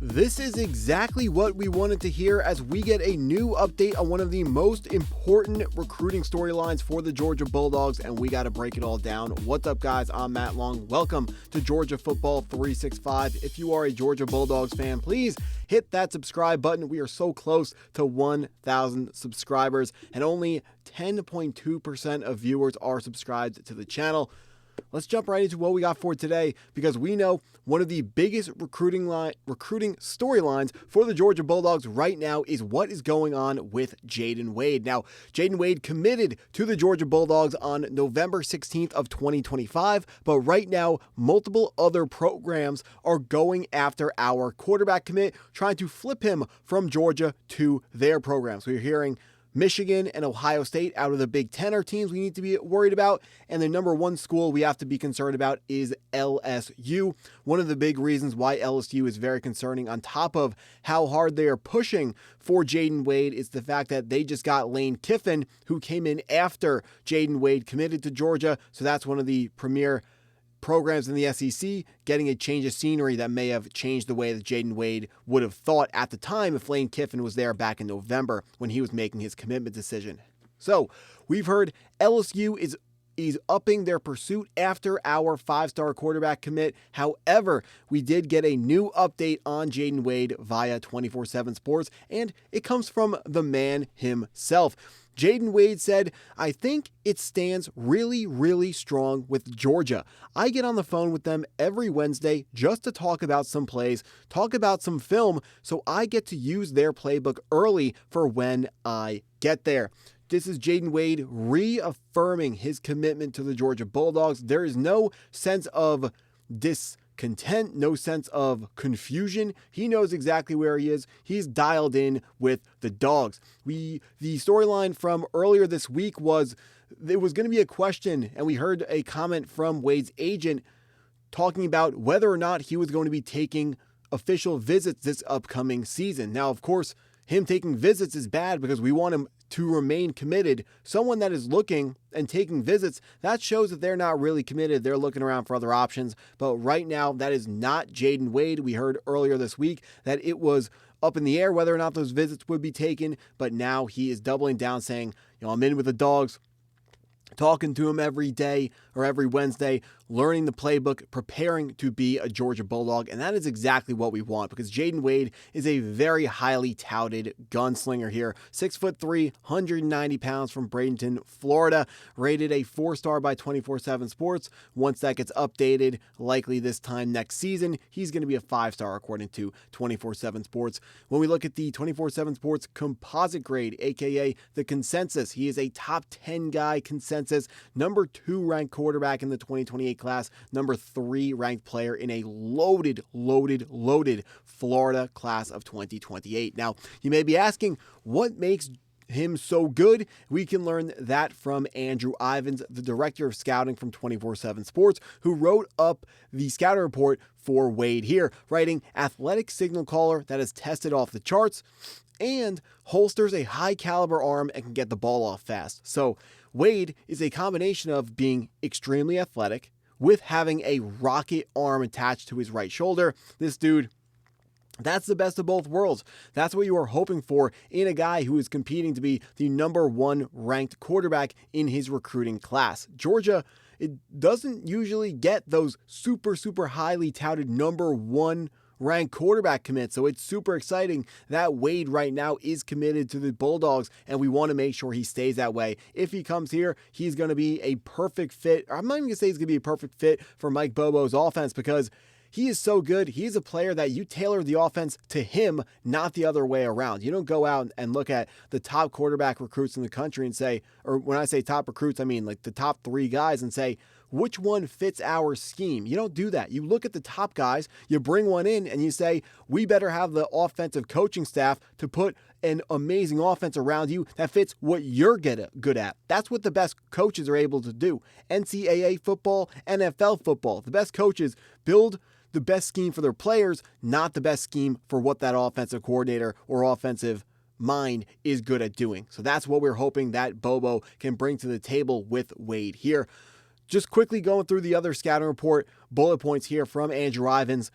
This is exactly what we wanted to hear as we get a new update on one of the most important recruiting storylines for the Georgia Bulldogs, and we got to break it all down. What's up, guys? I'm Matt Long. Welcome to Georgia Football 365. If you are a Georgia Bulldogs fan, please hit that subscribe button. We are so close to 1,000 subscribers, and only 10.2% of viewers are subscribed to the channel. Let's jump right into what we got for today, because we know one of the biggest recruiting storylines for the Georgia Bulldogs right now is what is going on with Jayden Wade. Now, Jayden Wade committed to the Georgia Bulldogs on November 16th of 2025, but right now, multiple other programs are going after our quarterback commit, trying to flip him from Georgia to their programs. We're hearing Michigan and Ohio State out of the Big Ten are teams we need to be worried about, and the number one school we have to be concerned about is LSU. One of the big reasons why LSU is very concerning, on top of how hard they are pushing for Jayden Wade, is the fact that they just got Lane Kiffin, who came in after Jayden Wade committed to Georgia, so that's one of the premier programs in the SEC, getting a change of scenery that may have changed the way that Jayden Wade would have thought at the time if Lane Kiffin was there back in November when he was making his commitment decision. So we've heard LSU is upping their pursuit after our five-star quarterback commit. However, we did get a new update on Jayden Wade via 24/7 Sports, and it comes from the man himself. Jayden Wade said, "I think it stands really, really strong with Georgia. I get on the phone with them every Wednesday just to talk about some plays, talk about some film, so I get to use their playbook early for when I get there." This is Jayden Wade reaffirming his commitment to the Georgia Bulldogs. There is no sense of discontent, no sense of confusion. He knows exactly where he is. He's dialed in with the Dogs. The storyline from earlier this week was there was going to be a question, and we heard a comment from Wade's agent talking about whether or not he was going to be taking official visits this upcoming season. Now, of course, him taking visits is bad because we want him to remain committed. Someone that is looking and taking visits, that shows that they're not really committed. They're looking around for other options. But right now, that is not Jayden Wade. We heard earlier this week that it was up in the air whether or not those visits would be taken. But now he is doubling down, saying, I'm in with the Dogs, talking to him every day or every Wednesday, learning the playbook, preparing to be a Georgia Bulldog. And that is exactly what we want, because Jayden Wade is a very highly touted gunslinger here. 6'3", 190 pounds, from Bradenton, Florida, rated a 4-star by 24/7 Sports. Once that gets updated, likely this time next season, he's going to be a 5-star according to 24/7 Sports. When we look at the 24/7 Sports composite grade, aka the consensus, he is a top 10 guy consensus, number 2 ranked quarterback in the 2028 class, number 3 ranked player in a loaded Florida class of 2028. Now, you may be asking, what makes him so good? We can learn that from Andrew Ivins, the director of scouting from 24/7 Sports, who wrote up the scouting report for Wade here, writing athletic signal caller that is tested off the charts and holsters a high caliber arm and can get the ball off fast. So Wade is a combination of being extremely athletic with having a rocket arm attached to his right shoulder. This dude, that's the best of both worlds. That's what you are hoping for in a guy who is competing to be the number 1 ranked quarterback in his recruiting class. Georgia, it doesn't usually get those super highly touted number 1 ranked quarterback commit. So it's super exciting that Wade right now is committed to the Bulldogs, and we want to make sure he stays that way. If he comes here, he's going to be a perfect fit. I'm not even going to say he's going to be a perfect fit for Mike Bobo's offense, because he is so good. He's a player that you tailor the offense to him, not the other way around. You don't go out and look at the top quarterback recruits in the country and say, or when I say top recruits, I mean like the top 3 guys, and say, which one fits our scheme? You don't do that. You look at the top guys, you bring one in, and you say, we better have the offensive coaching staff to put an amazing offense around you that fits what you're good at. That's what the best coaches are able to do. NCAA football, NFL football. The best coaches build the best scheme for their players, not the best scheme for what that offensive coordinator or offensive mind is good at doing. So that's what we're hoping that Bobo can bring to the table with Wade here. Just quickly going through the other scouting report bullet points here from Andrew Ivins.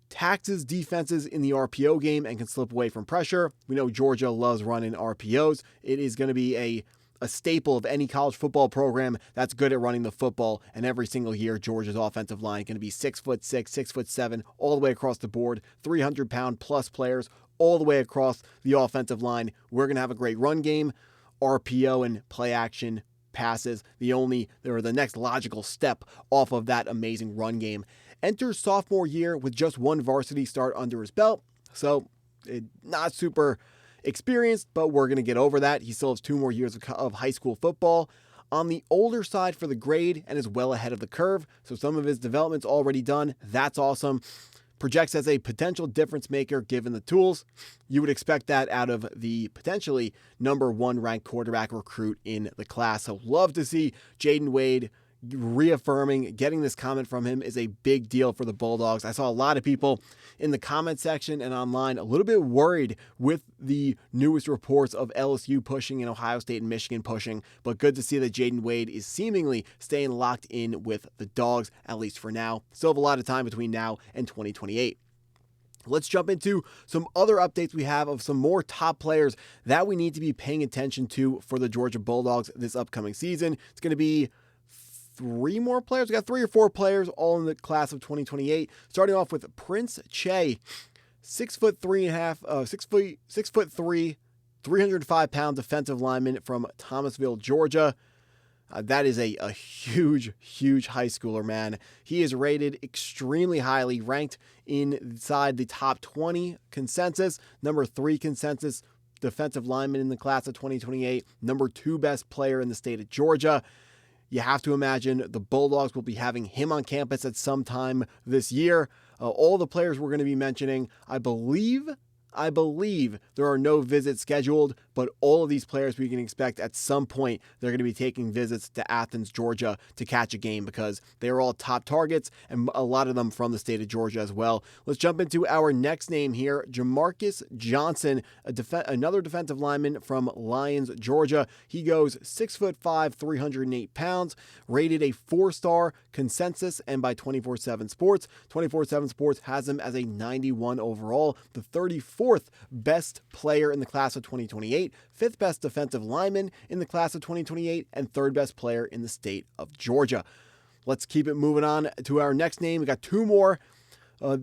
taxes defenses in the RPO game and can slip away from pressure. We know Georgia loves running RPOs. It is going to be a staple of any college football program that's good at running the football. And every single year, Georgia's offensive line is going to be 6'6", 6'7", all the way across the board, 300-pound plus players all the way across the offensive line. We're going to have a great run game, RPO and play action passes. The next logical step off of that amazing run game. Enters sophomore year with just one varsity start under his belt, so not super experienced, but we're going to get over that. He still has 2 more years of high school football. On the older side for the grade and is well ahead of the curve, so some of his development's already done. That's awesome. Projects as a potential difference maker given the tools. You would expect that out of the potentially number 1 ranked quarterback recruit in the class. So love to see Jayden Wade reaffirming. Getting this comment from him is a big deal for the Bulldogs. I saw a lot of people in the comment section and online a little bit worried with the newest reports of LSU pushing and Ohio State and Michigan pushing, but good to see that Jayden Wade is seemingly staying locked in with the Dogs, at least for now. Still have a lot of time between now and 2028. Let's jump into some other updates we have of some more top players that we need to be paying attention to for the Georgia Bulldogs this upcoming season. It's going to be 3 more players. We got 3 or 4 players all in the class of 2028. Starting off with Prince Che, 6'3", 305-pound defensive lineman from Thomasville, Georgia. That is a huge high schooler, man. He is rated extremely highly, ranked inside the top 20 consensus, number 3 consensus defensive lineman in the class of 2028, number 2 best player in the state of Georgia. You have to imagine the Bulldogs will be having him on campus at some time this year. All the players we're going to be mentioning, I believe there are no visits scheduled, but all of these players we can expect at some point they're going to be taking visits to Athens, Georgia to catch a game because they are all top targets and a lot of them from the state of Georgia as well. Let's jump into our next name here, Jamarcus Johnson, another defensive lineman from Lyons, Georgia. He goes 6'5", 308 pounds, rated a 4-star consensus and by 24/7 Sports. 24/7 Sports has him as a 91 overall, the 34th best player in the class of 2028, 5th best defensive lineman in the class of 2028, and 3rd best player in the state of Georgia. Let's keep it moving on to our next name. We got 2 more.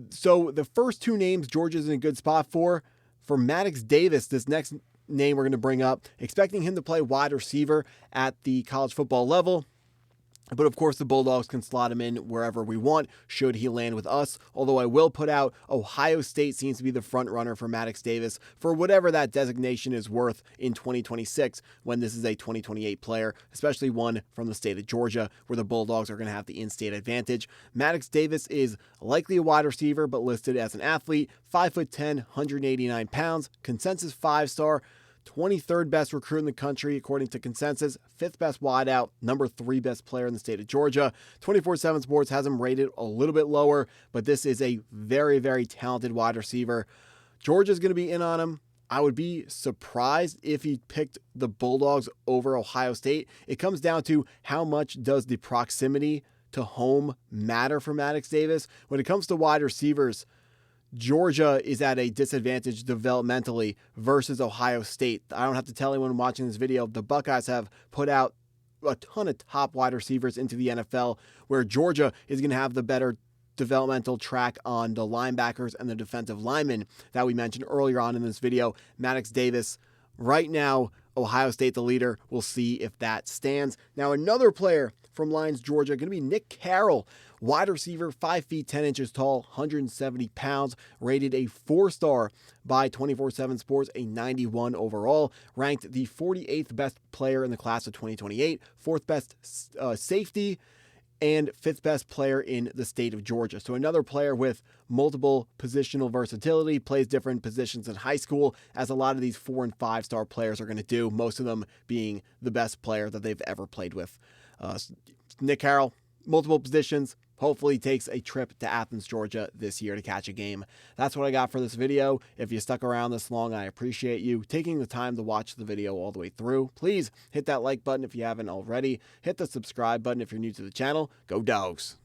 So the first 2 names Georgia's in a good spot for. For Maddox Davis, this next name we're going to bring up, expecting him to play wide receiver at the college football level. But of course, the Bulldogs can slot him in wherever we want, should he land with us. Although I will put out, Ohio State seems to be the front runner for Maddox Davis for whatever that designation is worth in 2026 when this is a 2028 player, especially one from the state of Georgia where the Bulldogs are going to have the in-state advantage. Maddox Davis is likely a wide receiver, but listed as an athlete, 5'10", 189 pounds, consensus 5-star, 23rd best recruit in the country according to consensus, 5th best wideout, number 3 best player in the state of Georgia. 24/7 Sports has him rated a little bit lower, but this is a very talented wide receiver. Georgia's going to be in on him. I would be surprised if he picked the Bulldogs over Ohio State. It comes down to how much does the proximity to home matter for Maddox Davis. When it comes to wide receivers, Georgia is at a disadvantage developmentally versus Ohio State. I don't have to tell anyone watching this video, the Buckeyes have put out a ton of top wide receivers into the NFL, where Georgia is going to have the better developmental track on the linebackers and the defensive linemen that we mentioned earlier on in this video. Maddox Davis, right now, Ohio State the leader. We'll see if that stands. Now, another player from Lyons, Georgia, going to be Nick Carroll, wide receiver, 5 feet 10 inches tall, 170 pounds, rated a 4-star by 24/7 Sports, a 91 overall, ranked the 48th best player in the class of 2028, 4th best safety, and 5th best player in the state of Georgia. So another player with multiple positional versatility, plays different positions in high school, as a lot of these 4- and 5-star players are going to do, most of them being the best player that they've ever played with. Nick Carroll, multiple positions, hopefully takes a trip to Athens, Georgia this year to catch a game. That's what I got for this video. If you stuck around this long, I appreciate you taking the time to watch the video all the way through. Please hit that like button if you haven't already. Hit the subscribe button if you're new to the channel. Go Dogs!